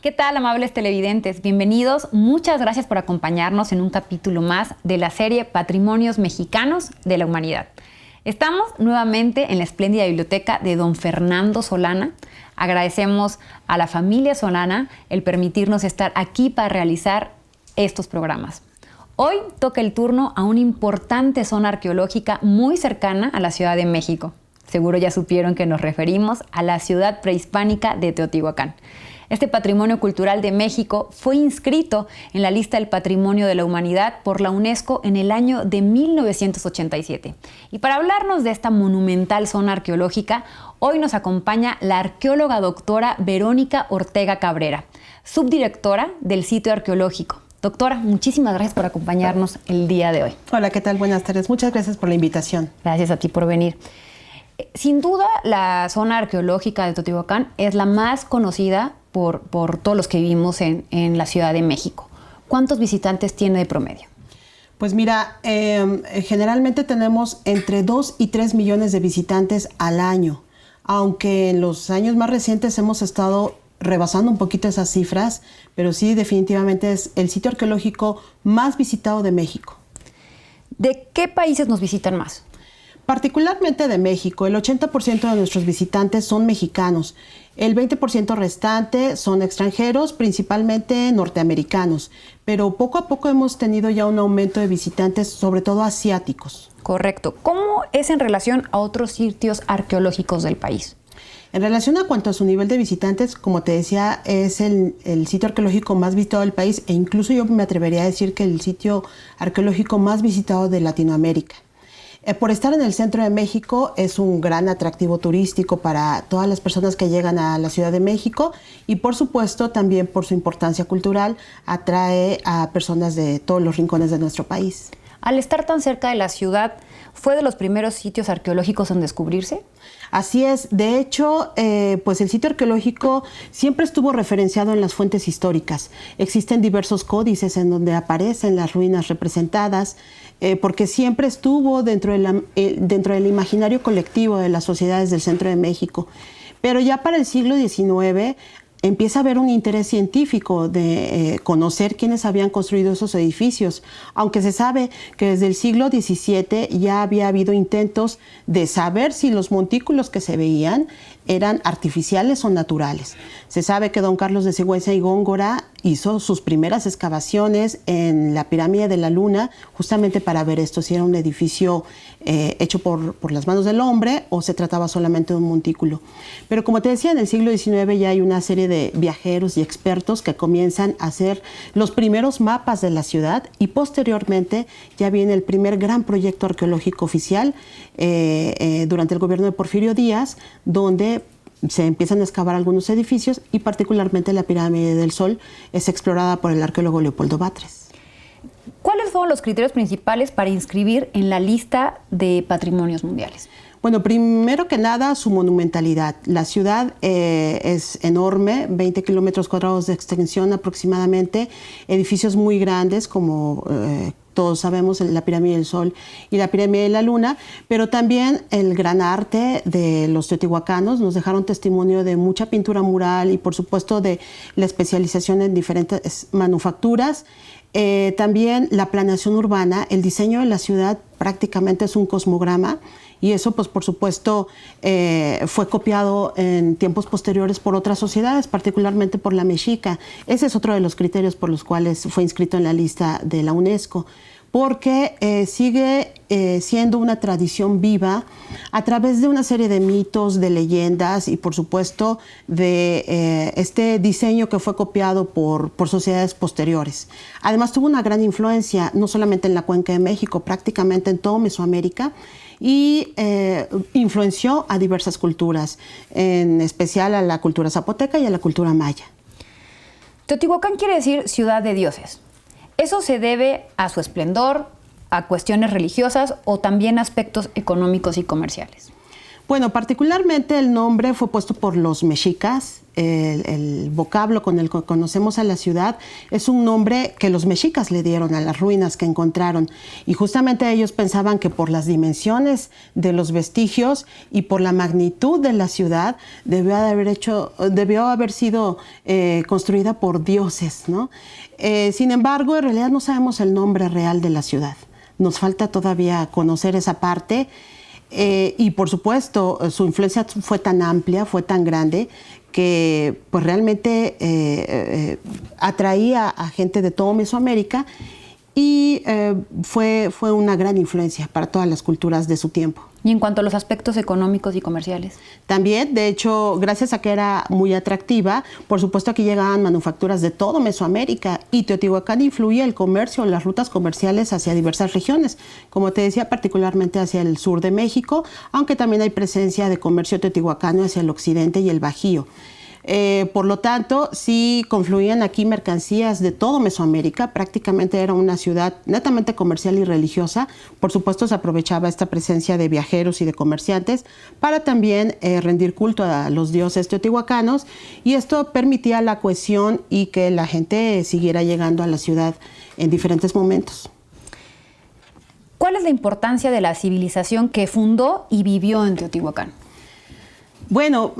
¿Qué tal, amables televidentes? Bienvenidos. Muchas gracias por acompañarnos en un capítulo más de la serie Patrimonios Mexicanos de la Humanidad. Estamos nuevamente en la espléndida biblioteca de don Fernando Solana. Agradecemos a la familia Solana el permitirnos estar aquí para realizar estos programas. Hoy toca el turno a una importante zona arqueológica muy cercana a la Ciudad de México. Seguro ya supieron que nos referimos a la ciudad prehispánica de Teotihuacán. Este patrimonio cultural de México fue inscrito en la lista del Patrimonio de la Humanidad por la UNESCO en el año de 1987. Y para hablarnos de esta monumental zona arqueológica, hoy nos acompaña la arqueóloga doctora Verónica Ortega Cabrera, subdirectora del sitio arqueológico. Doctora, muchísimas gracias por acompañarnos el día de hoy. Hola, ¿qué tal? Buenas tardes. Muchas gracias por la invitación. Gracias a ti por venir. Sin duda, la zona arqueológica de Teotihuacán es la más conocida por todos los que vivimos en la Ciudad de México. ¿Cuántos visitantes tiene de promedio? Pues mira, generalmente tenemos entre 2 y 3 millones de visitantes al año, aunque en los años más recientes hemos estado rebasando un poquito esas cifras, pero sí, definitivamente es el sitio arqueológico más visitado de México. ¿De qué países nos visitan más? Particularmente de México. El 80% de nuestros visitantes son mexicanos. El 20% restante son extranjeros, principalmente norteamericanos. Pero poco a poco hemos tenido ya un aumento de visitantes, sobre todo asiáticos. Correcto. ¿Cómo es en relación a otros sitios arqueológicos del país? En relación a cuanto a su nivel de visitantes, como te decía, es el sitio arqueológico más visitado del país e incluso yo me atrevería a decir que el sitio arqueológico más visitado de Latinoamérica. Por estar en el centro de México es un gran atractivo turístico para todas las personas que llegan a la Ciudad de México y por supuesto también por su importancia cultural atrae a personas de todos los rincones de nuestro país. Al estar tan cerca de la ciudad, ¿fue de los primeros sitios arqueológicos en descubrirse? Así es. De hecho, pues el sitio arqueológico siempre estuvo referenciado en las fuentes históricas. Existen diversos códices en donde aparecen las ruinas representadas, porque siempre estuvo dentro del imaginario colectivo de las sociedades del centro de México. Pero ya para el siglo XIX empieza a haber un interés científico de conocer quiénes habían construido esos edificios, aunque se sabe que desde el siglo XVII ya había habido intentos de saber si los montículos que se veían eran artificiales o naturales. Se sabe que don Carlos de Sigüenza y Góngora hizo sus primeras excavaciones en la pirámide de la Luna justamente para ver esto, si era un edificio hecho por las manos del hombre o se trataba solamente de un montículo. Pero como te decía, en el siglo XIX ya hay una serie de viajeros y expertos que comienzan a hacer los primeros mapas de la ciudad y posteriormente ya viene el primer gran proyecto arqueológico oficial durante el gobierno de Porfirio Díaz, donde se empiezan a excavar algunos edificios y particularmente la pirámide del Sol es explorada por el arqueólogo Leopoldo Batres. ¿Cuáles fueron los criterios principales para inscribir en la lista de patrimonios mundiales? Bueno, primero que nada, su monumentalidad. La ciudad es enorme, 20 kilómetros cuadrados de extensión aproximadamente, edificios muy grandes como todos sabemos, la pirámide del Sol y la pirámide de la Luna, pero también el gran arte de los teotihuacanos nos dejaron testimonio de mucha pintura mural y por supuesto de la especialización en diferentes manufacturas. También la planeación urbana, el diseño de la ciudad prácticamente es un cosmograma y eso pues por supuesto fue copiado en tiempos posteriores por otras sociedades, particularmente por la mexica. Ese es otro de los criterios por los cuales fue inscrito en la lista de la UNESCO, porque sigue siendo una tradición viva a través de una serie de mitos, de leyendas y por supuesto de este diseño que fue copiado por sociedades posteriores. Además tuvo una gran influencia no solamente en la Cuenca de México, prácticamente en toda Mesoamérica y influenció a diversas culturas, en especial a la cultura zapoteca y a la cultura maya. Teotihuacán quiere decir ciudad de dioses. ¿Eso se debe a su esplendor, a cuestiones religiosas o también a aspectos económicos y comerciales? Bueno, particularmente el nombre fue puesto por los mexicas el vocablo con el que conocemos a la ciudad, es un nombre que los mexicas le dieron a las ruinas que encontraron. Y justamente ellos pensaban que por las dimensiones de los vestigios y por la magnitud de la ciudad, debió haber sido construida por dioses, ¿no? Sin embargo, en realidad no sabemos el nombre real de la ciudad. Nos falta todavía conocer esa parte. Y por supuesto, su influencia fue tan amplia, fue tan grande, que pues realmente atraía a gente de todo Mesoamérica y fue una gran influencia para todas las culturas de su tiempo. Y en cuanto a los aspectos económicos y comerciales. También, de hecho, gracias a que era muy atractiva, por supuesto aquí llegaban manufacturas de todo Mesoamérica y Teotihuacán influía el comercio, las rutas comerciales hacia diversas regiones, como te decía, particularmente hacia el sur de México, aunque también hay presencia de comercio teotihuacano hacia el occidente y el Bajío. Por lo tanto, sí confluían aquí mercancías de todo Mesoamérica. Prácticamente era una ciudad netamente comercial y religiosa. Por supuesto, se aprovechaba esta presencia de viajeros y de comerciantes para también rendir culto a los dioses teotihuacanos, y esto permitía la cohesión y que la gente siguiera llegando a la ciudad en diferentes momentos. ¿Cuál es la importancia de la civilización que fundó y vivió en Teotihuacán? Bueno,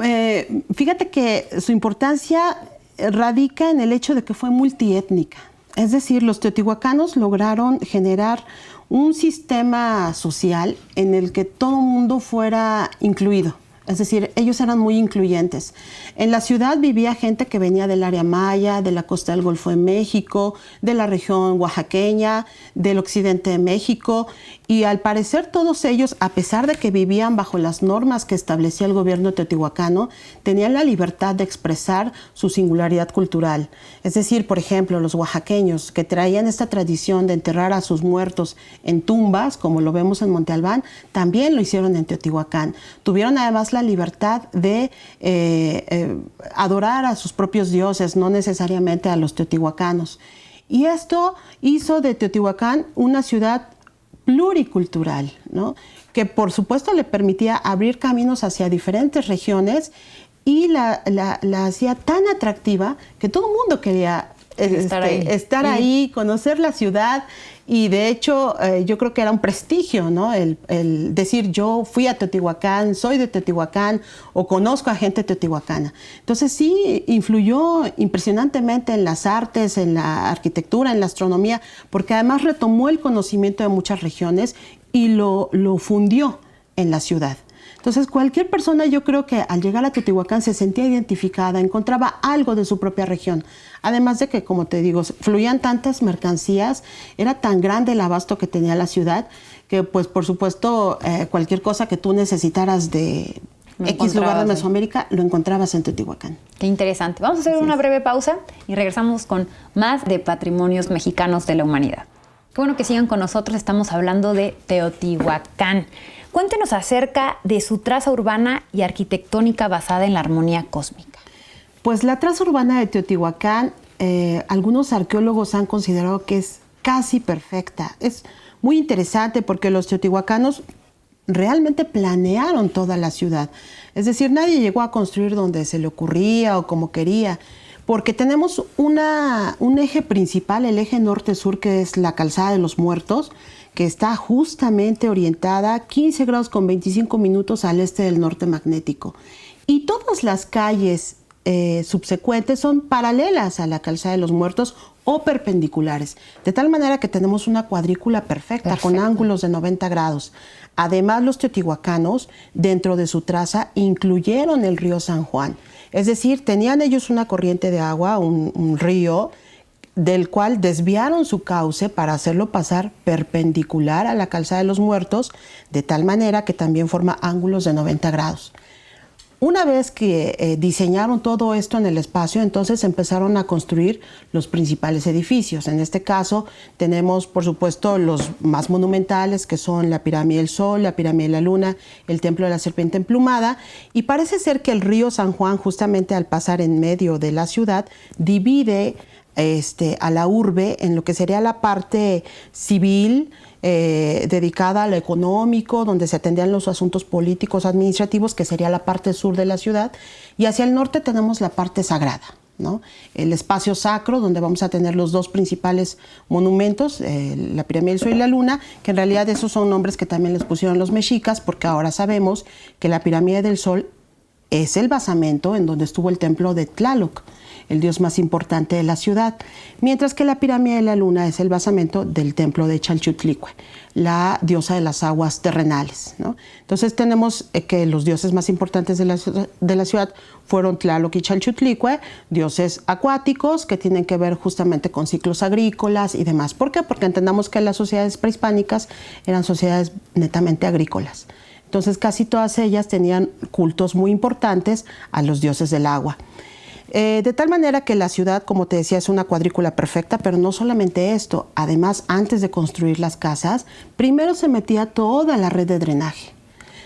fíjate que su importancia radica en el hecho de que fue multiétnica. Es decir, los teotihuacanos lograron generar un sistema social en el que todo el mundo fuera incluido. Es decir, ellos eran muy incluyentes. En la ciudad vivía gente que venía del área maya, de la costa del Golfo de México, de la región oaxaqueña, del occidente de México, y al parecer todos ellos, a pesar de que vivían bajo las normas que establecía el gobierno teotihuacano, tenían la libertad de expresar su singularidad cultural. Es decir, por ejemplo, los oaxaqueños, que traían esta tradición de enterrar a sus muertos en tumbas, como lo vemos en Monte Albán, también lo hicieron en Teotihuacán. Tuvieron además la libertad de adorar a sus propios dioses, no necesariamente a los teotihuacanos. Y esto hizo de Teotihuacán una ciudad pluricultural, ¿no? Que por supuesto le permitía abrir caminos hacia diferentes regiones y la hacía tan atractiva que todo el mundo quería estar ahí, conocer la ciudad. Y de hecho, yo creo que era un prestigio, ¿no? El decir, yo fui a Teotihuacán, soy de Teotihuacán o conozco a gente teotihuacana. Entonces sí influyó impresionantemente en las artes, en la arquitectura, en la astronomía, porque además retomó el conocimiento de muchas regiones y lo fundió en la ciudad. Entonces, cualquier persona, yo creo que al llegar a Teotihuacán se sentía identificada, encontraba algo de su propia región. Además de que, como te digo, fluían tantas mercancías, era tan grande el abasto que tenía la ciudad, que pues por supuesto cualquier cosa que tú necesitaras de X lugar de Mesoamérica, lo encontrabas en Teotihuacán. Qué interesante. Vamos a hacer una breve pausa y regresamos con más de Patrimonios Mexicanos de la Humanidad. Qué bueno que sigan con nosotros, estamos hablando de Teotihuacán. Cuéntenos acerca de su traza urbana y arquitectónica basada en la armonía cósmica. Pues la traza urbana de Teotihuacán, algunos arqueólogos han considerado que es casi perfecta. Es muy interesante porque los teotihuacanos realmente planearon toda la ciudad. Es decir, nadie llegó a construir donde se le ocurría o como quería, porque tenemos un eje principal, el eje norte-sur, que es la Calzada de los Muertos, que está justamente orientada 15 grados con 25 minutos al este del norte magnético. Y todas las calles subsecuentes son paralelas a la Calzada de los Muertos o perpendiculares, de tal manera que tenemos una cuadrícula perfecta. Con ángulos de 90 grados. Además, los teotihuacanos, dentro de su traza, incluyeron el río San Juan. Es decir, tenían ellos una corriente de agua, un río, del cual desviaron su cauce para hacerlo pasar perpendicular a la Calzada de los Muertos, de tal manera que también forma ángulos de 90 grados. Una vez que diseñaron todo esto en el espacio, entonces empezaron a construir los principales edificios. En este caso tenemos, por supuesto, los más monumentales, que son la Pirámide del Sol, la Pirámide de la Luna, el Templo de la Serpiente Emplumada, y parece ser que el río San Juan, justamente al pasar en medio de la ciudad, divide a la urbe en lo que sería la parte civil, dedicada a lo económico, donde se atendían los asuntos políticos, administrativos, que sería la parte sur de la ciudad, y hacia el norte tenemos la parte sagrada, ¿no? El espacio sacro, donde vamos a tener los dos principales monumentos, la pirámide del Sol y la Luna, que en realidad esos son nombres que también les pusieron los mexicas, porque ahora sabemos que la pirámide del Sol es el basamento en donde estuvo el templo de Tlaloc, el dios más importante de la ciudad, mientras que la pirámide de la Luna es el basamento del templo de Chalchutlicue, la diosa de las aguas terrenales, ¿no? Entonces tenemos que los dioses más importantes de la ciudad fueron Tlaloc y Chalchutlicue, dioses acuáticos que tienen que ver justamente con ciclos agrícolas y demás. ¿Por qué? Porque entendamos que las sociedades prehispánicas eran sociedades netamente agrícolas. Entonces casi todas ellas tenían cultos muy importantes a los dioses del agua. De tal manera que la ciudad, como te decía, es una cuadrícula perfecta, pero no solamente esto. Además, antes de construir las casas, primero se metía toda la red de drenaje.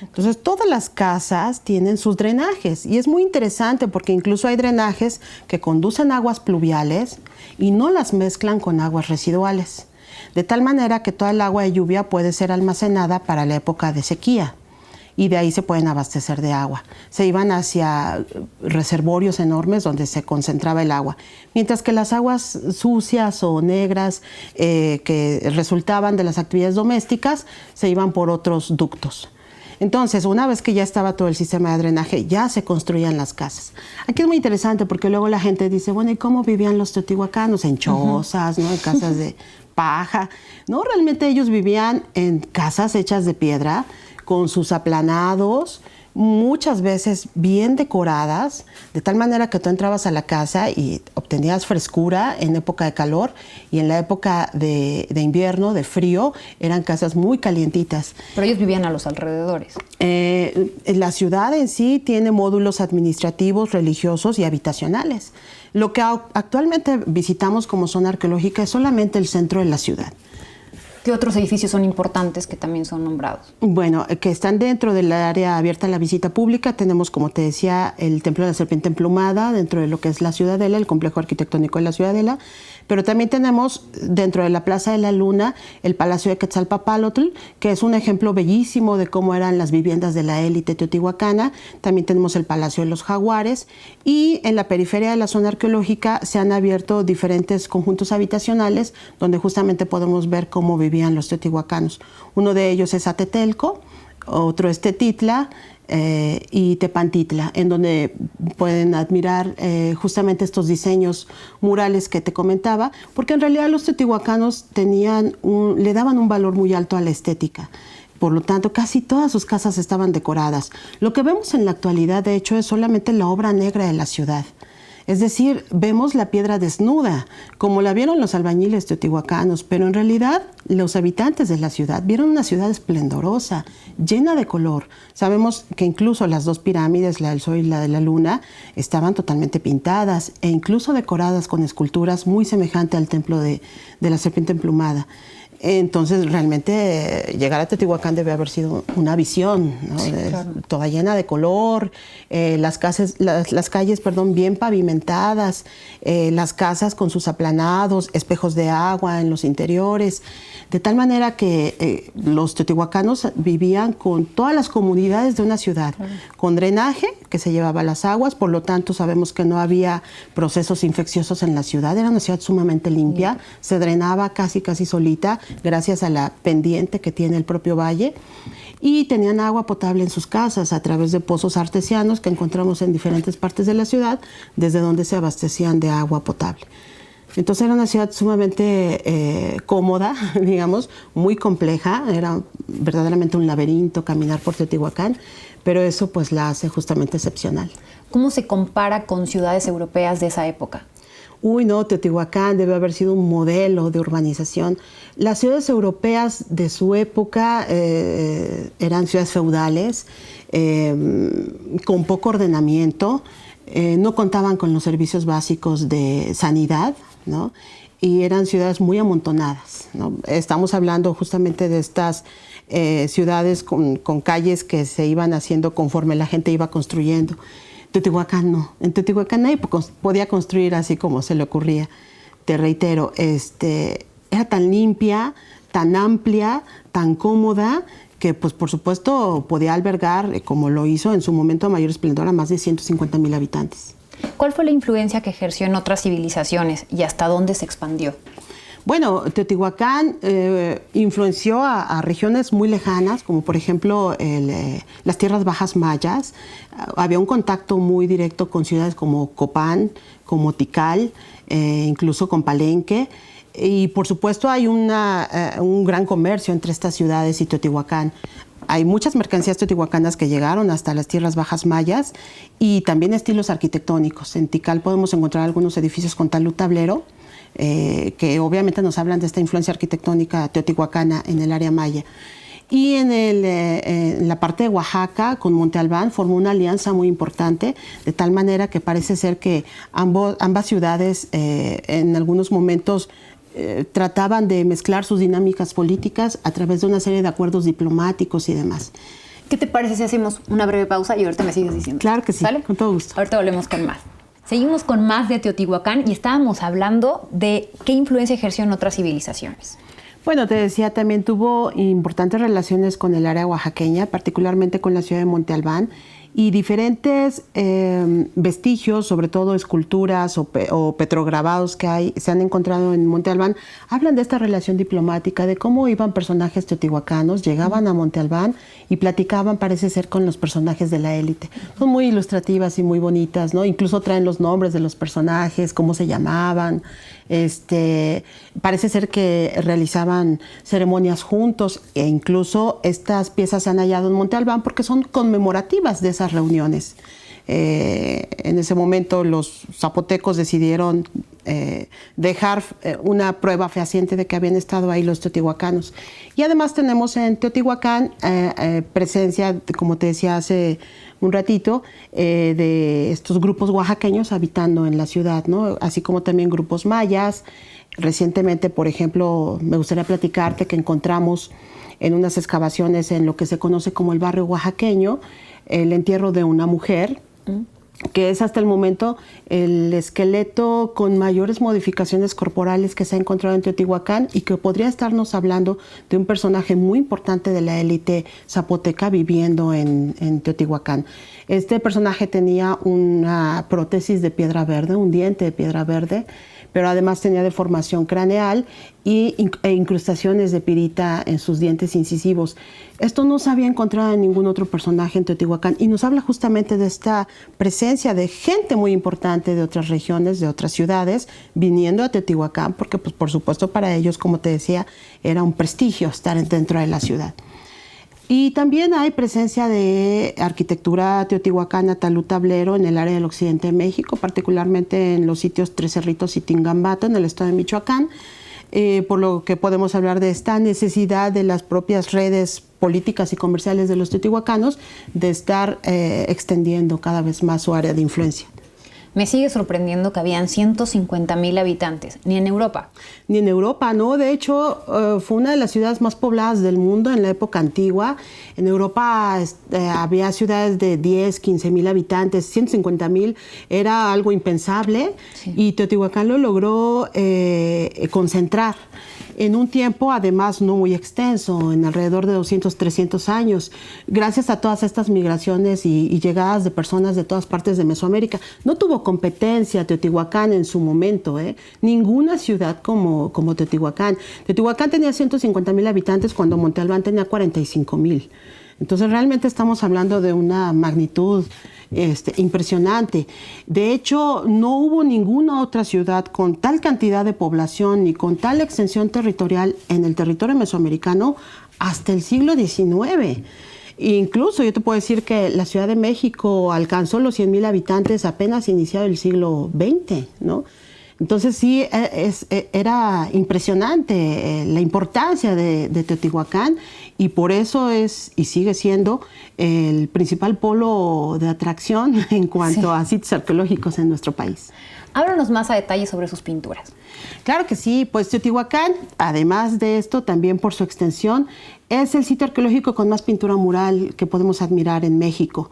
Entonces, todas las casas tienen sus drenajes y es muy interesante porque incluso hay drenajes que conducen aguas pluviales y no las mezclan con aguas residuales. De tal manera que toda el agua de lluvia puede ser almacenada para la época de sequía. Y de ahí se pueden abastecer de agua. Se iban hacia reservorios enormes donde se concentraba el agua. Mientras que las aguas sucias o negras que resultaban de las actividades domésticas se iban por otros ductos. Entonces, una vez que ya estaba todo el sistema de drenaje, ya se construían las casas. Aquí es muy interesante porque luego la gente dice, bueno, ¿y cómo vivían los teotihuacanos? En chozas, ¿no? En casas de paja. No, realmente ellos vivían en casas hechas de piedra, con sus aplanados, muchas veces bien decoradas, de tal manera que tú entrabas a la casa y obtenías frescura en época de calor y en la época de invierno, de frío, eran casas muy calientitas. Pero ellos vivían a los alrededores. La ciudad en sí tiene módulos administrativos, religiosos y habitacionales. Lo que actualmente visitamos como zona arqueológica es solamente el centro de la ciudad. ¿Qué otros edificios son importantes que también son nombrados? Bueno, que están dentro del área abierta a la visita pública. Tenemos, como te decía, el Templo de la Serpiente Emplumada, dentro de lo que es la Ciudadela, el complejo arquitectónico de la Ciudadela. Pero también tenemos, dentro de la Plaza de la Luna, el Palacio de Quetzalpapalotl, que es un ejemplo bellísimo de cómo eran las viviendas de la élite teotihuacana. También tenemos el Palacio de los Jaguares. Y en la periferia de la zona arqueológica se han abierto diferentes conjuntos habitacionales, donde justamente podemos ver cómo vivían los teotihuacanos. Uno de ellos es Atetelco, otro es Tetitla, y Tepantitla, en donde pueden admirar justamente estos diseños murales que te comentaba, porque en realidad los teotihuacanos le daban un valor muy alto a la estética. Por lo tanto, casi todas sus casas estaban decoradas. Lo que vemos en la actualidad, de hecho, es solamente la obra negra de la ciudad. Es decir, vemos la piedra desnuda, como la vieron los albañiles teotihuacanos, pero en realidad los habitantes de la ciudad vieron una ciudad esplendorosa, llena de color. Sabemos que incluso las dos pirámides, la del Sol y la de la Luna, estaban totalmente pintadas e incluso decoradas con esculturas muy semejantes al templo de la Serpiente Emplumada. Entonces, realmente llegar a Teotihuacán debe haber sido una visión, ¿no? Sí, claro. Toda llena de color, las calles, bien pavimentadas, las casas con sus aplanados, espejos de agua en los interiores, de tal manera que los teotihuacanos vivían con todas las comunidades de una ciudad, claro, con drenaje que se llevaba las aguas, por lo tanto sabemos que no había procesos infecciosos en la ciudad, era una ciudad sumamente limpia, se drenaba casi solita, gracias a la pendiente que tiene el propio valle, y tenían agua potable en sus casas a través de pozos artesianos que encontramos en diferentes partes de la ciudad, desde donde se abastecían de agua potable. Entonces era una ciudad sumamente cómoda, digamos, muy compleja, era verdaderamente un laberinto caminar por Teotihuacán, pero eso pues la hace justamente excepcional. ¿Cómo se compara con ciudades europeas de esa época? Uy, no, Teotihuacán debe haber sido un modelo de urbanización. Las ciudades europeas de su época eran ciudades feudales, con poco ordenamiento, no contaban con los servicios básicos de sanidad, ¿no? Y eran ciudades muy amontonadas, ¿no? Estamos hablando justamente de estas ciudades con calles que se iban haciendo conforme la gente iba construyendo. Teotihuacán no. En Teotihuacán nadie podía construir así como se le ocurría. te reitero, era tan limpia, tan amplia, tan cómoda, que pues por supuesto podía albergar, como lo hizo en su momento a mayor esplendor, a más de 150,000 habitantes. ¿Cuál fue la influencia que ejerció en otras civilizaciones y hasta dónde se expandió? Bueno, Teotihuacán influenció a regiones muy lejanas, como por ejemplo las tierras bajas mayas. Había un contacto muy directo con ciudades como Copán, como Tikal, incluso con Palenque. Y por supuesto hay un gran comercio entre estas ciudades y Teotihuacán. Hay muchas mercancías teotihuacanas que llegaron hasta las tierras bajas mayas y también estilos arquitectónicos. En Tikal podemos encontrar algunos edificios con talud tablero, que obviamente nos hablan de esta influencia arquitectónica teotihuacana en el área maya. Y en la parte de Oaxaca, con Monte Albán, formó una alianza muy importante, de tal manera que parece ser que ambas ciudades en algunos momentos trataban de mezclar sus dinámicas políticas a través de una serie de acuerdos diplomáticos y demás. ¿Qué te parece si hacemos una breve pausa y ahorita me sigues diciendo? Claro que sí, ¿sale? Con todo gusto. Ahorita volvemos con más. Seguimos con más de Teotihuacán y estábamos hablando de qué influencia ejerció en otras civilizaciones. Bueno, te decía, también tuvo importantes relaciones con el área oaxaqueña, particularmente con la ciudad de Monte Albán, y diferentes vestigios, sobre todo esculturas o petrograbados que se han encontrado en Monte Albán, hablan de esta relación diplomática, de cómo iban personajes teotihuacanos, llegaban a Monte Albán y platicaban, parece ser, con los personajes de la élite. Son muy ilustrativas y muy bonitas, ¿no? Incluso traen los nombres de los personajes, cómo se llamaban. Parece ser que realizaban ceremonias juntos e incluso estas piezas se han hallado en Monte Albán porque son conmemorativas de esas reuniones. En ese momento los zapotecos decidieron dejar una prueba fehaciente de que habían estado ahí los teotihuacanos. Y además tenemos en Teotihuacán presencia, como te decía hace un ratito, de estos grupos oaxaqueños habitando en la ciudad, ¿no? Así como también grupos mayas. Recientemente, por ejemplo, me gustaría platicarte que encontramos en unas excavaciones en lo que se conoce como el barrio oaxaqueño el entierro de una mujer, que es hasta el momento el esqueleto con mayores modificaciones corporales que se ha encontrado en Teotihuacán y que podría estarnos hablando de un personaje muy importante de la élite zapoteca viviendo en Teotihuacán. Este personaje tenía una prótesis de piedra verde, un diente de piedra verde, pero además tenía deformación craneal e incrustaciones de pirita en sus dientes incisivos. Esto no se había encontrado en ningún otro personaje en Teotihuacán y nos habla justamente de esta presencia de gente muy importante de otras regiones, de otras ciudades, viniendo a Teotihuacán, porque pues, por supuesto para ellos, como te decía, era un prestigio estar dentro de la ciudad. Y también hay presencia de arquitectura teotihuacana talud tablero en el área del occidente de México, particularmente en los sitios Tres Cerritos y Tingambato, en el estado de Michoacán, por lo que podemos hablar de esta necesidad de las propias redes políticas y comerciales de los teotihuacanos de estar extendiendo cada vez más su área de influencia. Me sigue sorprendiendo que habían 150,000 habitantes, ni en Europa. Ni en Europa, no. De hecho, fue una de las ciudades más pobladas del mundo en la época antigua. En Europa había ciudades de 10, 15,000 habitantes, 150,000 era algo impensable, sí. Y Teotihuacán lo logró concentrar en un tiempo además no muy extenso, en alrededor de 200, 300 años, gracias a todas estas migraciones y llegadas de personas de todas partes de Mesoamérica. No tuvo competencia Teotihuacán en su momento, ninguna ciudad como Teotihuacán. Teotihuacán tenía 150,000 habitantes cuando Monte Albán tenía 45,000. Entonces realmente estamos hablando de una magnitud impresionante. De hecho, no hubo ninguna otra ciudad con tal cantidad de población ni con tal extensión territorial en el territorio mesoamericano hasta el siglo XIX. Incluso yo te puedo decir que la Ciudad de México alcanzó los 100,000 habitantes apenas iniciado el siglo XX, ¿no? Entonces sí, era impresionante la importancia de Teotihuacán y por eso es y sigue siendo el principal polo de atracción en cuanto a sitios arqueológicos en nuestro país. Háblanos más a detalle sobre sus pinturas. Claro que sí, pues Teotihuacán, además de esto, también por su extensión, es el sitio arqueológico con más pintura mural que podemos admirar en México.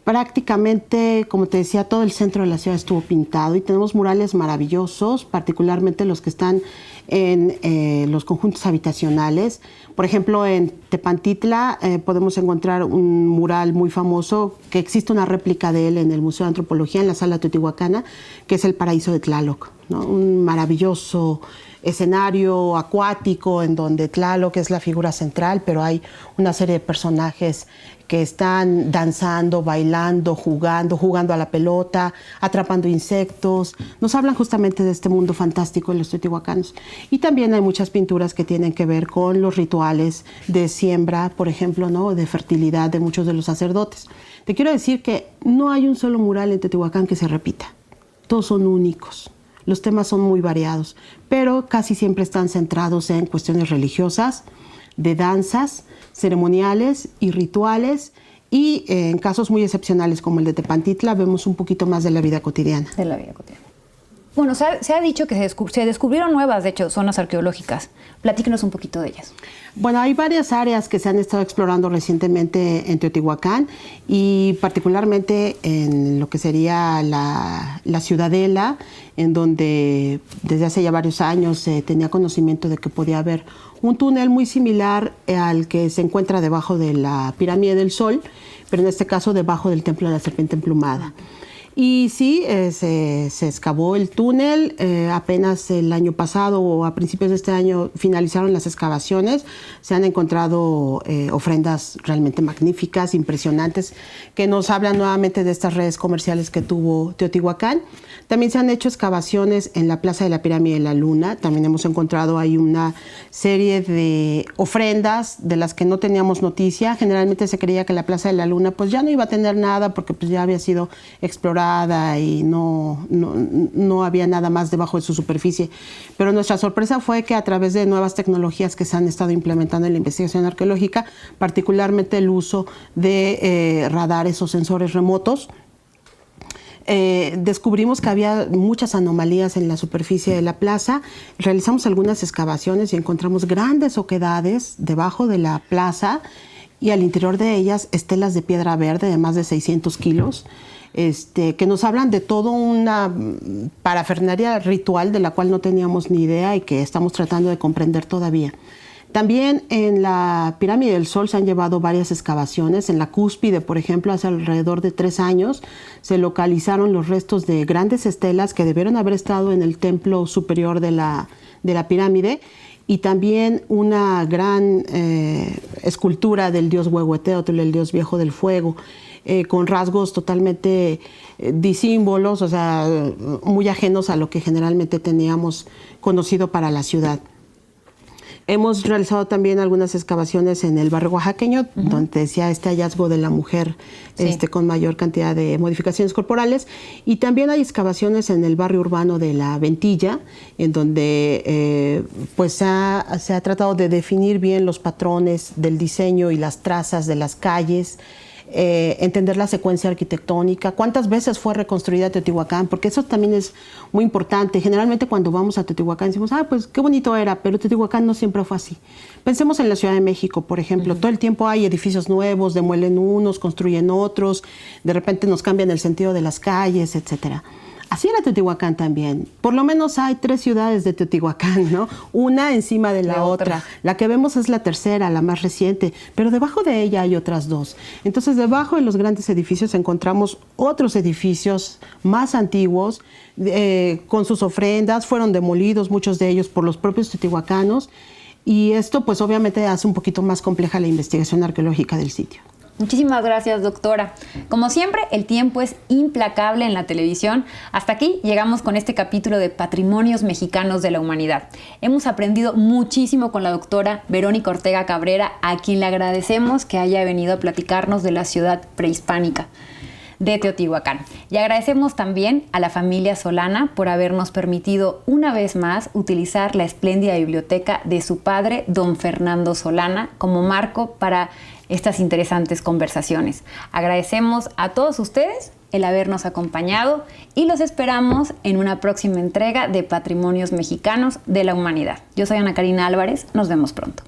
Prácticamente, como te decía, todo el centro de la ciudad estuvo pintado y tenemos murales maravillosos, particularmente los que están en los conjuntos habitacionales. Por ejemplo, en Tepantitla podemos encontrar un mural muy famoso, que existe una réplica de él en el Museo de Antropología, en la Sala Teotihuacana, que es el Paraíso de Tlaloc, ¿no? Un maravilloso escenario acuático en donde Tlaloc es la figura central, pero hay una serie de personajes que están danzando, bailando, jugando a la pelota, atrapando insectos. Nos hablan justamente de este mundo fantástico de los teotihuacanos. Y también hay muchas pinturas que tienen que ver con los rituales de siembra, por ejemplo, ¿no? De fertilidad de muchos de los sacerdotes. Te quiero decir que no hay un solo mural en Teotihuacán que se repita. Todos son únicos. Los temas son muy variados, pero casi siempre están centrados en cuestiones religiosas, de danzas, ceremoniales y rituales, y en casos muy excepcionales como el de Tepantitla vemos un poquito más de la vida cotidiana. De la vida cotidiana. Bueno, se ha dicho que se descubrieron nuevas, de hecho, zonas arqueológicas. Platíquenos un poquito de ellas. Bueno, hay varias áreas que se han estado explorando recientemente en Teotihuacán y particularmente en lo que sería la ciudadela, en donde desde hace ya varios años se tenía conocimiento de que podía haber un túnel muy similar al que se encuentra debajo de la pirámide del Sol, pero en este caso debajo del templo de la serpiente emplumada. Y sí, se excavó el túnel, apenas el año pasado o a principios de este año finalizaron las excavaciones, se han encontrado ofrendas realmente magníficas, impresionantes, que nos hablan nuevamente de estas redes comerciales que tuvo Teotihuacán. También se han hecho excavaciones en la Plaza de la Pirámide de la Luna, también hemos encontrado ahí una serie de ofrendas de las que no teníamos noticia. Generalmente se creía que la Plaza de la Luna pues ya no iba a tener nada porque pues ya había sido explorada y no había nada más debajo de su superficie. Pero nuestra sorpresa fue que a través de nuevas tecnologías que se han estado implementando en la investigación arqueológica, particularmente el uso de radares o sensores remotos, descubrimos que había muchas anomalías en la superficie de la plaza. Realizamos algunas excavaciones y encontramos grandes oquedades debajo de la plaza y al interior de ellas estelas de piedra verde de más de 600 kilos. Que nos hablan de toda una parafernalia ritual de la cual no teníamos ni idea y que estamos tratando de comprender todavía. También en la Pirámide del Sol se han llevado varias excavaciones. En la cúspide, por ejemplo, hace alrededor de 3 años, se localizaron los restos de grandes estelas que debieron haber estado en el templo superior de la pirámide, y también una gran escultura del dios Huehueteotl, el dios viejo del fuego, con rasgos totalmente disímbolos, o sea, muy ajenos a lo que generalmente teníamos conocido para la ciudad. Hemos realizado también algunas excavaciones en el barrio oaxaqueño, donde decía este hallazgo de la mujer con mayor cantidad de modificaciones corporales, y también hay excavaciones en el barrio urbano de La Ventilla, en donde pues se ha tratado de definir bien los patrones del diseño y las trazas de las calles, entender la secuencia arquitectónica, cuántas veces fue reconstruida Teotihuacán, porque eso también es muy importante. Generalmente cuando vamos a Teotihuacán decimos, pues qué bonito era, pero Teotihuacán no siempre fue así. Pensemos en la Ciudad de México, por ejemplo, todo el tiempo hay edificios nuevos, demuelen unos, construyen otros, de repente nos cambian el sentido de las calles, etcétera. Así era Teotihuacán también. Por lo menos hay 3 ciudades de Teotihuacán, ¿no? Una encima de la otra. La que vemos es la tercera, la más reciente, pero debajo de ella hay otras 2. Entonces, debajo de los grandes edificios encontramos otros edificios más antiguos, con sus ofrendas. Fueron demolidos muchos de ellos por los propios teotihuacanos, y esto pues obviamente hace un poquito más compleja la investigación arqueológica del sitio. Muchísimas gracias, doctora. Como siempre, el tiempo es implacable en la televisión. Hasta aquí llegamos con este capítulo de Patrimonios Mexicanos de la Humanidad. Hemos aprendido muchísimo con la doctora Verónica Ortega Cabrera, a quien le agradecemos que haya venido a platicarnos de la ciudad prehispánica de Teotihuacán. Y agradecemos también a la familia Solana por habernos permitido una vez más utilizar la espléndida biblioteca de su padre, don Fernando Solana, como marco para estas interesantes conversaciones. Agradecemos a todos ustedes el habernos acompañado y los esperamos en una próxima entrega de Patrimonios Mexicanos de la Humanidad. Yo soy Ana Karina Álvarez, nos vemos pronto.